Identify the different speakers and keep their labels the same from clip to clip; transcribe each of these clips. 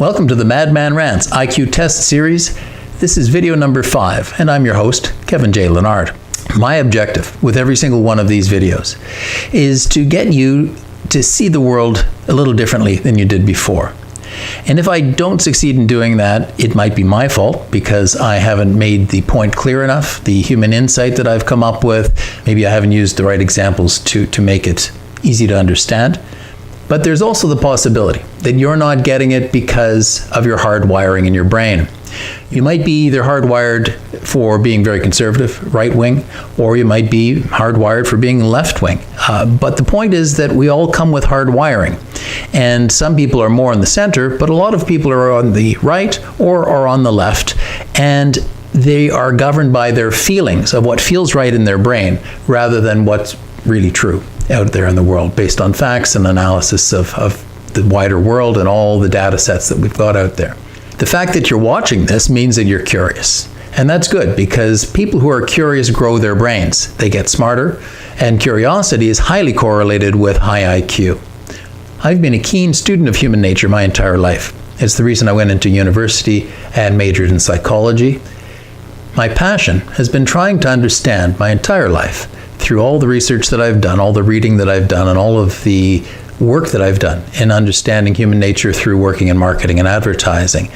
Speaker 1: Welcome to the Madman Rants IQ Test Series. This is video number 5, and I'm your host, Kevin J. Leonard. My objective with every single one of these videos is to get you to see the world a little differently than you did before. And if I don't succeed in doing that, it might be my fault because I haven't made the point clear enough, the human insight that I've come up with. Maybe I haven't used the right examples to make it easy to understand. But there's also the possibility that you're not getting it because of your hardwiring in your brain. You might be either hardwired for being very conservative, right-wing, or you might be hardwired for being left-wing. But the point is that we all come with hardwiring. And some people are more in the center, but a lot of people are on the right or are on the left. And they are governed by their feelings of what feels right in their brain rather than what's really true out there in the world based on facts and analysis of the wider world and all the data sets that we've got out there. The fact that you're watching this means that you're curious. And that's good because people who are curious grow their brains. They get smarter, and curiosity is highly correlated with high IQ. I've been a keen student of human nature my entire life. It's the reason I went into university and majored in psychology. My passion has been trying to understand my entire life through all the research that I've done, all the reading that I've done, and all of the work that I've done in understanding human nature through working in marketing and advertising.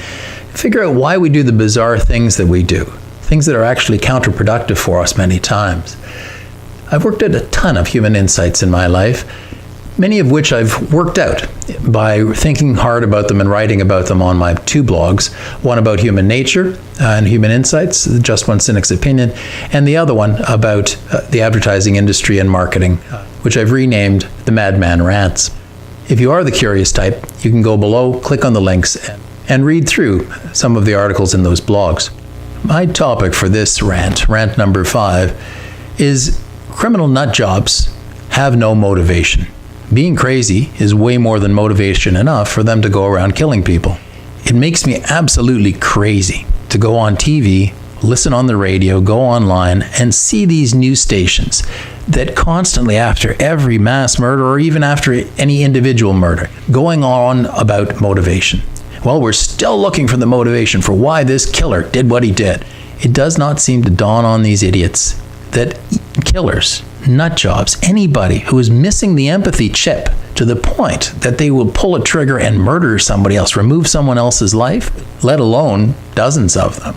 Speaker 1: Figure out why we do the bizarre things that we do, things that are actually counterproductive for us many times. I've worked out a ton of human insights in my life, many of which I've worked out by thinking hard about them and writing about them on my 2 blogs, one about human nature and human insights, Just One Cynic's Opinion, and the other one about the advertising industry and marketing, which I've renamed the Madman Rants. If you are the curious type, you can go below, click on the links, and read through some of the articles in those blogs. My topic for this rant number 5, is criminal nut jobs have no motivation. Being crazy is way more than motivation enough for them to go around killing people. It makes me absolutely crazy to go on TV, listen on the radio, go online, and see these news stations that constantly, after every mass murder or even after any individual murder, going on about motivation. Well, we're still looking for the motivation for why this killer did what he did. It does not seem to dawn on these idiots that killers, nut jobs, anybody who is missing the empathy chip to the point that they will pull a trigger and murder somebody else, remove someone else's life, let alone dozens of them.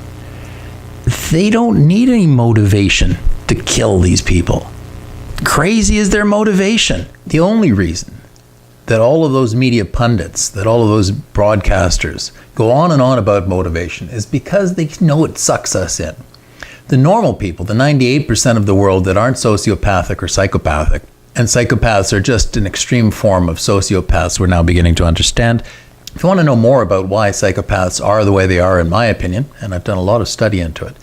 Speaker 1: They don't need any motivation to kill these people. Crazy is their motivation. The only reason that all of those media pundits, that all of those broadcasters go on and on about motivation is because they know it sucks us in. The normal people, the 98% of the world that aren't sociopathic or psychopathic, and psychopaths are just an extreme form of sociopaths we're now beginning to understand. If you want to know more about why psychopaths are the way they are, in my opinion, and I've done a lot of study into it,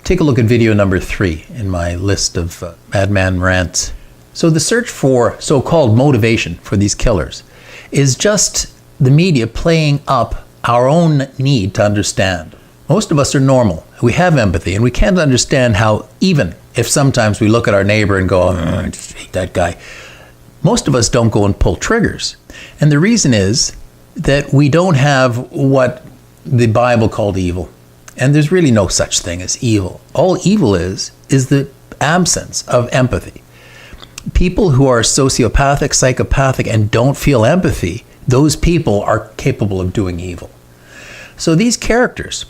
Speaker 1: take a look at video number 3 in my list of Madman Rants. So the search for so-called motivation for these killers is just the media playing up our own need to understand. Most of us are normal. We have empathy, and we can't understand how, even if sometimes we look at our neighbor and go, oh, I just hate that guy, most of us don't go and pull triggers. And the reason is that we don't have what the Bible called evil. And there's really no such thing as evil. All evil is the absence of empathy. People who are sociopathic, psychopathic, and don't feel empathy, those people are capable of doing evil. So these characters,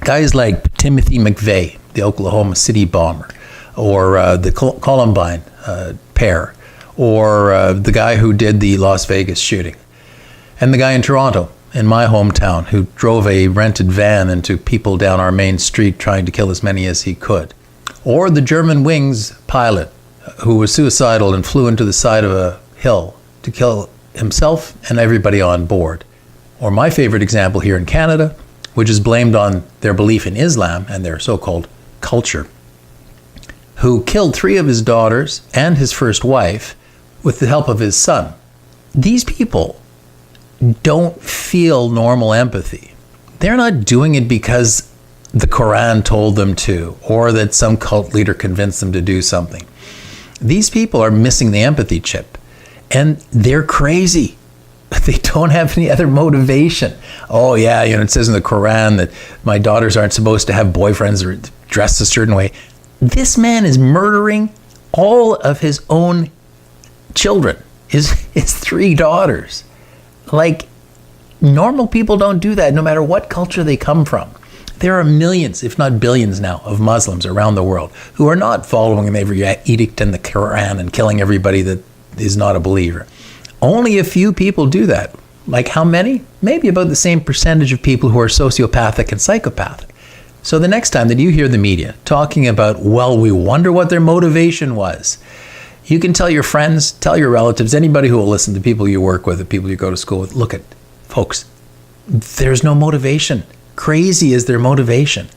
Speaker 1: guys like Timothy McVeigh, the Oklahoma City bomber, or the Columbine pair, or the guy who did the Las Vegas shooting, and the guy in Toronto, in my hometown, who drove a rented van into people down our main street trying to kill as many as he could, or the German Wings pilot who was suicidal and flew into the side of a hill to kill himself and everybody on board, or my favorite example here in Canada, which is blamed on their belief in Islam and their so-called culture, who killed 3 of his daughters and his first wife with the help of his son. These people don't feel normal empathy. They're not doing it because the Quran told them to, or that some cult leader convinced them to do something. These people are missing the empathy chip, and they're crazy. They don't have any other motivation. Oh yeah, it says in the Quran that my daughters aren't supposed to have boyfriends or dress a certain way. This man is murdering all of his own children, his 3 daughters. Like, normal people don't do that, no matter what culture they come from. There are millions, if not billions now, of Muslims around the world who are not following every edict in the Quran and killing everybody that is not a believer. Only a few people do that. Like how many? Maybe about the same percentage of people who are sociopathic and psychopathic. So the next time that you hear the media talking about, well, we wonder what their motivation was, you can tell your friends, tell your relatives, anybody who will listen, the people you work with, the people you go to school with, look at, folks, there's no motivation. Crazy is their motivation.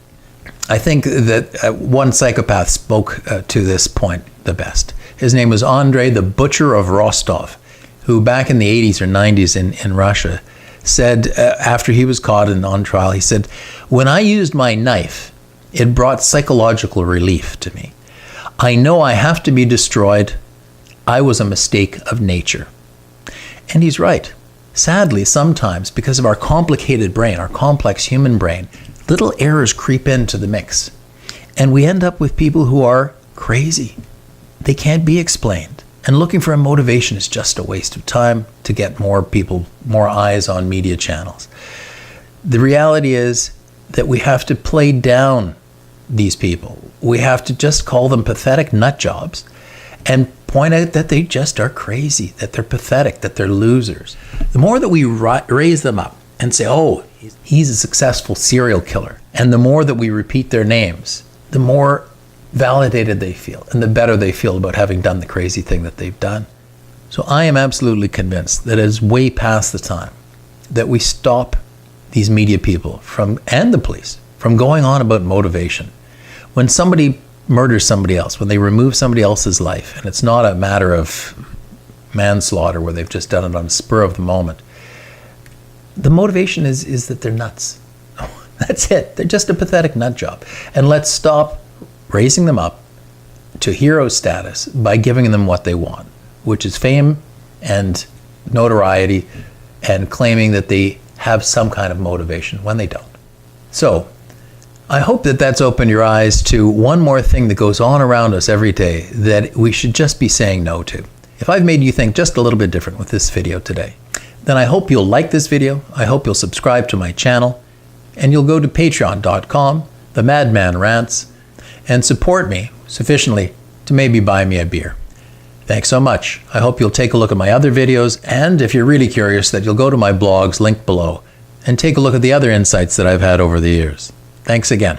Speaker 1: I think that one psychopath spoke to this point the best. His name was Andrei the Butcher of Rostov, who back in the 80s or 90s in Russia said, after he was caught and on trial, he said, when I used my knife, it brought psychological relief to me. I know I have to be destroyed. I was a mistake of nature. And he's right. Sadly, sometimes, because of our complicated brain, our complex human brain, little errors creep into the mix. And we end up with people who are crazy. They can't be explained. And looking for a motivation is just a waste of time to get more people, more eyes on media channels. The reality is that we have to play down these people. We have to just call them pathetic nut jobs and point out that they just are crazy, that they're pathetic, that they're losers. The more that we raise them up and say, oh, he's a successful serial killer, and the more that we repeat their names, the more validated they feel and the better they feel about having done the crazy thing that they've done. So I am absolutely convinced that it is way past the time that we stop these media people and the police from going on about motivation. When somebody murders somebody else, when they remove somebody else's life, and it's not a matter of manslaughter where they've just done it on the spur of the moment, the motivation is that they're nuts. That's it. They're just a pathetic nut job. And let's stop raising them up to hero status by giving them what they want, which is fame and notoriety, and claiming that they have some kind of motivation when they don't. So I hope that that's opened your eyes to one more thing that goes on around us every day that we should just be saying no to. If I've made you think just a little bit different with this video today, then I hope you'll like this video, I hope you'll subscribe to my channel, and you'll go to patreon.com, the Madman Rants, and support me sufficiently to maybe buy me a beer. Thanks so much. I hope you'll take a look at my other videos, and if you're really curious, that you'll go to my blogs linked below and take a look at the other insights that I've had over the years. Thanks again.